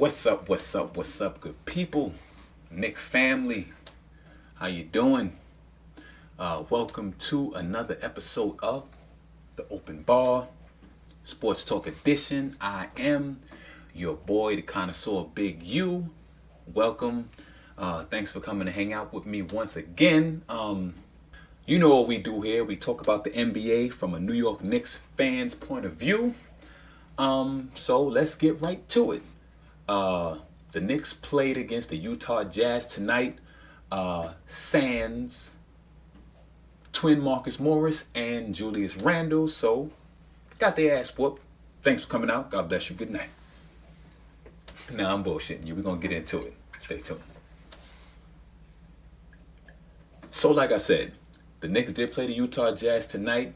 What's up, what's up, what's up, good people? Nick family, how you doing? Welcome to another episode of the Open Bar Sports Talk Edition. I am your boy, the Connoisseur Big U. Welcome. Thanks for coming to hang out with me once again. You know what we do here. We talk about the NBA from a New York Knicks fan's point of view. So let's get right to it. The Knicks played against the Utah Jazz tonight. Sans twin Marcus Morris and Julius Randle. So got their ass whooped. Thanks for coming out. God bless you. Good night. Nah, I'm bullshitting you. We're gonna get into it. Stay tuned. So like I said, the Knicks did play the Utah Jazz tonight.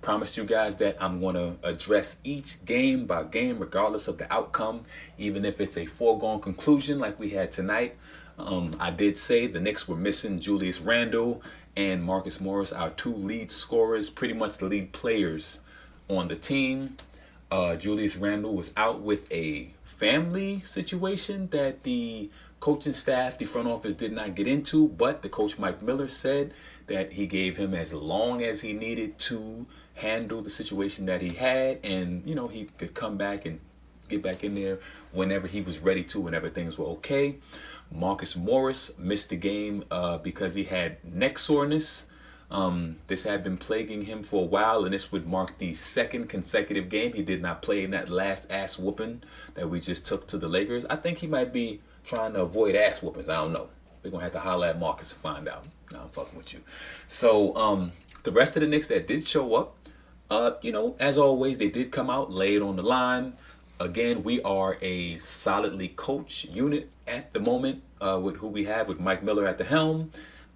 Promised you guys that I'm going to address each game by game regardless of the outcome, even if it's a foregone conclusion like we had tonight. I did say the Knicks were missing Julius Randle and Marcus Morris, our two lead scorers, pretty much the lead players on the team. Julius Randle was out with a family situation that the coaching staff, the front office did not get into, but the coach Mike Miller said that he gave him as long as he needed to handle the situation that he had, and he could come back and get back in there whenever he was ready to, whenever things were okay. Marcus Morris missed the game because he had neck soreness. This had been plaguing him for a while, and this would mark the second consecutive game he did not play in that last ass whooping that we just took to the Lakers. I think he might be trying to avoid ass whoopings. I don't know. We're going to have to holler at Marcus to find out. No, I'm fucking with you. So, the rest of the Knicks that did show up, as always, they did come out, lay it on the line. Again, we are a solidly coached unit at the moment with who we have with Mike Miller at the helm.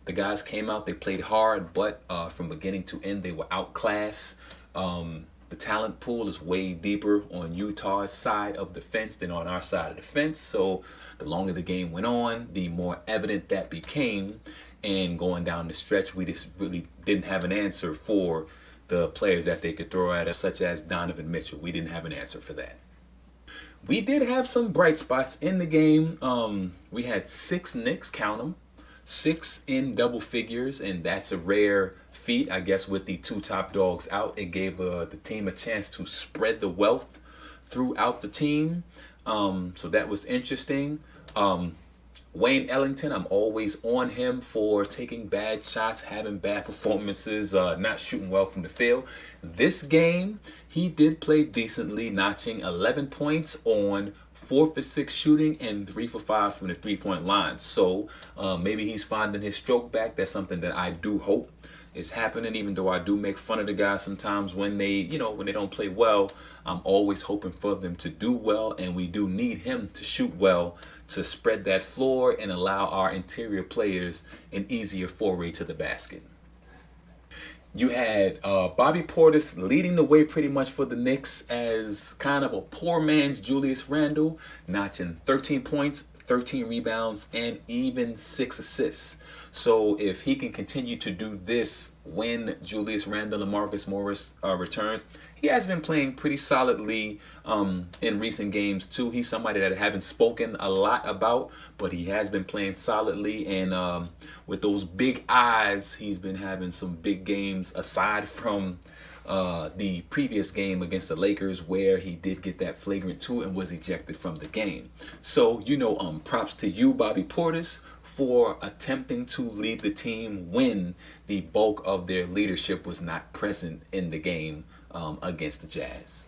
The guys came out, they played hard, but from beginning to end, they were outclassed. The talent pool is way deeper on Utah's side of the fence than on our side of the fence. So the longer the game went on, the more evident that became. And going down the stretch, we just really didn't have an answer for the players that they could throw at us, such as Donovan Mitchell. We didn't have an answer for that. We did have some bright spots in the game. We had 6 Knicks, count them, 6 in double figures, and that's a rare feat. I guess with the 2 top dogs out, it gave the team a chance to spread the wealth throughout the team. So that was interesting. Wayne Ellington, I'm always on him for taking bad shots, having bad performances, not shooting well from the field. This game, he did play decently, notching 11 points on 4 for 6 shooting and 3 for 5 from the 3-point line. So maybe he's finding his stroke back. That's something that I do hope is happening, even though I do make fun of the guys sometimes when they, when they don't play well. I'm always hoping for them to do well, and we do need him to shoot well to spread that floor and allow our interior players an easier foray to the basket. You had Bobby Portis leading the way pretty much for the Knicks as kind of a poor man's Julius Randle, notching 13 points, 13 rebounds, and even 6 assists. So if he can continue to do this when Julius Randle and Marcus Morris returns, he has been playing pretty solidly in recent games too. He's somebody that I haven't spoken a lot about, but he has been playing solidly. And with those big eyes, he's been having some big games aside from the previous game against the Lakers where he did get that flagrant 2 and was ejected from the game. So, props to you, Bobby Portis, for attempting to lead the team when the bulk of their leadership was not present in the game against the Jazz.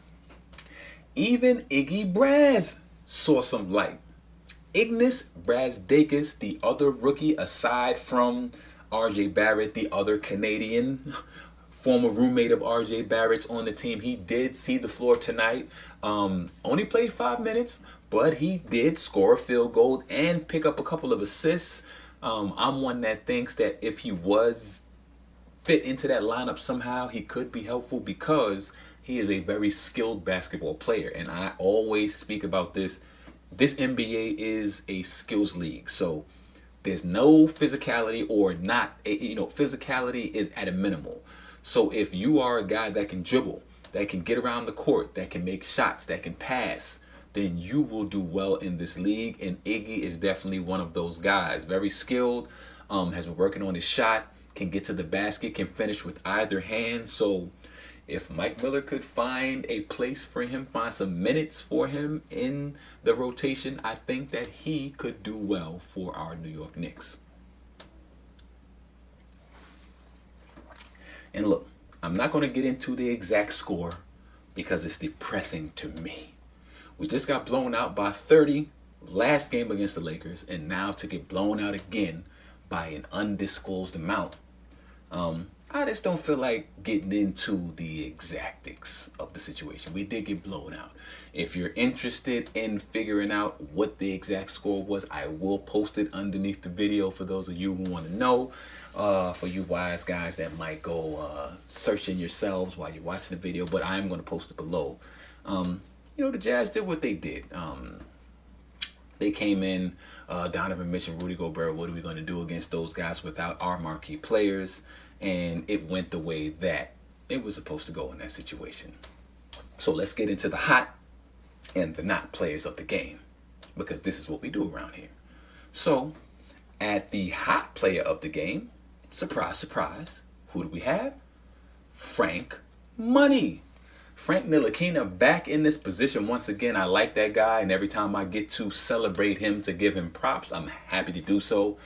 Even Iggy Braz saw some light. Ignas Brazdeikis, the other rookie aside from RJ Barrett, the other Canadian former roommate of RJ Barrett's on the team, he did see the floor tonight. Only played 5 minutes, but he did score a field goal and pick up a couple of assists. I'm one that thinks that if he was fit into that lineup somehow, he could be helpful because he is a very skilled basketball player. And I always speak about this. This NBA is a skills league. So there's no physicality or not. Physicality is at a minimal. So if you are a guy that can dribble, that can get around the court, that can make shots, that can pass, then you will do well in this league. And Iggy is definitely one of those guys. Very skilled, has been working on his shot, can get to the basket, can finish with either hand. So if Mike Miller could find a place for him, find some minutes for him in the rotation, I think that he could do well for our New York Knicks. And look, I'm not going to get into the exact score because it's depressing to me. We just got blown out by 30 last game against the Lakers, and now to get blown out again by an undisclosed amount. I just don't feel like getting into the exactics of the situation. We did get blown out. If you're interested in figuring out what the exact score was, I will post it underneath the video for those of you who want to know. For you wise guys that might go searching yourselves while you're watching the video, but I'm going to post it below. The Jazz did what they did. They came in, Donovan Mitchell, Rudy Gobert, what are we going to do against those guys without our marquee players? And it went the way that it was supposed to go in that situation. So let's get into the hot and the not players of the game, because this is what we do around here. So at the hot player of the game, surprise, surprise, who do we have? Frank Money. Frank Ntilikina back in this position once again. I like that guy, and every time I get to celebrate him, to give him props, I'm happy to do so.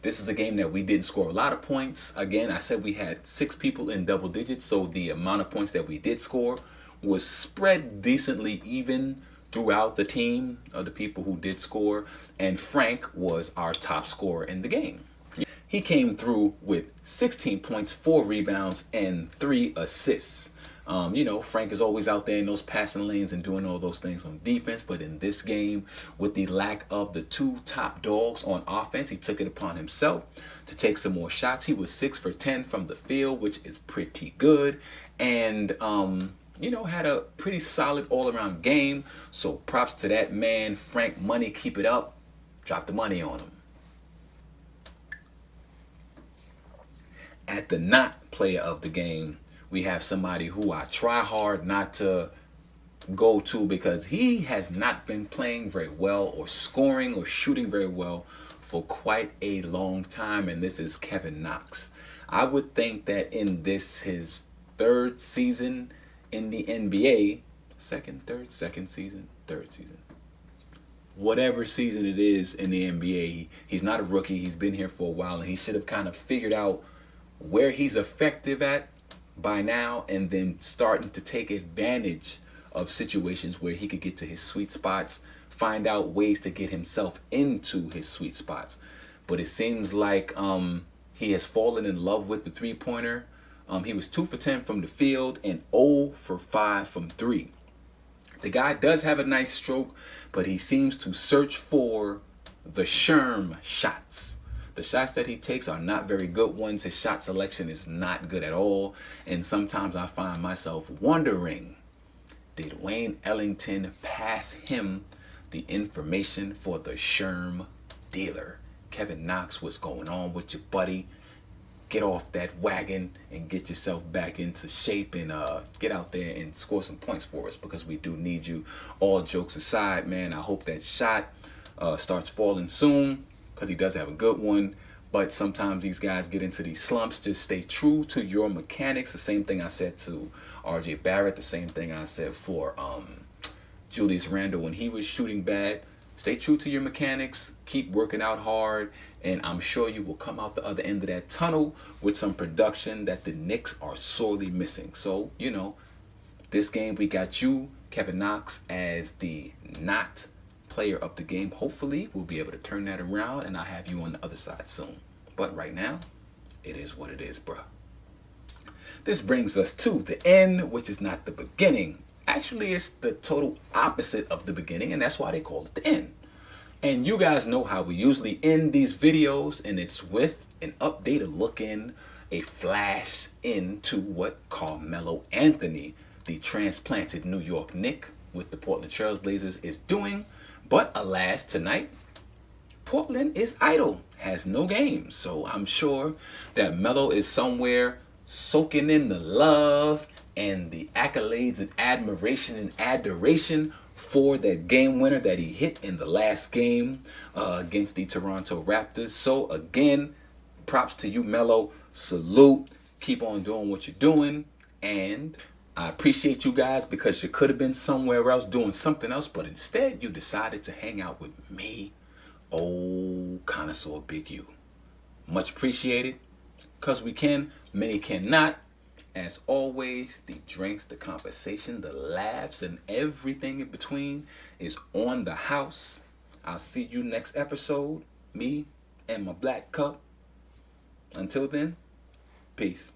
This is a game that we didn't score a lot of points. Again, I said we had 6 people in double digits, so the amount of points that we did score was spread decently even throughout the team of the people who did score, and Frank was our top scorer in the game. He came through with 16 points, 4 rebounds, and 3 assists. Frank is always out there in those passing lanes and doing all those things on defense. But in this game, with the lack of the 2 top dogs on offense, he took it upon himself to take some more shots. He was 6 for 10 from the field, which is pretty good. And, had a pretty solid all-around game. So props to that man, Frank Money. Keep it up. Drop the money on him. At the not player of the game, we have somebody who I try hard not to go to because he has not been playing very well or scoring or shooting very well for quite a long time, and this is Kevin Knox. I would think that in this, his 3rd season in the NBA, third season, whatever season it is in the NBA, he's not a rookie. He's been here for a while, and he should have kind of figured out where he's effective at by now, and then starting to take advantage of situations where he could get to his sweet spots, find out ways to get himself into his sweet spots. But it seems like he has fallen in love with the three-pointer. He was 2 for 10 from the field and 0 for 5 from 3. The guy does have a nice stroke, but he seems to search for the Sherm shots. The shots that he takes are not very good ones. His shot selection is not good at all. And sometimes I find myself wondering, did Wayne Ellington pass him the information for the Sherm dealer? Kevin Knox, what's going on with your buddy? Get off that wagon and get yourself back into shape and get out there and score some points for us, because we do need you. All jokes aside, man, I hope that shot starts falling soon, because he does have a good one. But sometimes these guys get into these slumps. Just stay true to your mechanics. The same thing I said to RJ Barrett. The same thing I said for Julius Randle when he was shooting bad. Stay true to your mechanics. Keep working out hard. And I'm sure you will come out the other end of that tunnel with some production that the Knicks are sorely missing. So, this game we got you, Kevin Knox, as the not player of the game. Hopefully we'll be able to turn that around, and I'll have you on the other side soon. But right now, it is what it is, bruh. This brings us to the end, which is not the beginning. Actually, it's the total opposite of the beginning, and that's why they call it the end. And you guys know how we usually end these videos, and it's with an updated look in, a flash into what Carmelo Anthony, the transplanted New York Knick with the Portland Trail Blazers, is doing. But alas, tonight, Portland is idle, has no games. So I'm sure that Melo is somewhere soaking in the love and the accolades and admiration and adoration for that game winner that he hit in the last game against the Toronto Raptors. So again, props to you, Melo. Salute. Keep on doing what you're doing. And I appreciate you guys because you could have been somewhere else doing something else, but instead you decided to hang out with me, Connoisseur Big U. Much appreciated. Because we can, many cannot. As always, the drinks, the conversation, the laughs, and everything in between is on the house. I'll see you next episode. Me and my black cup. Until then, peace.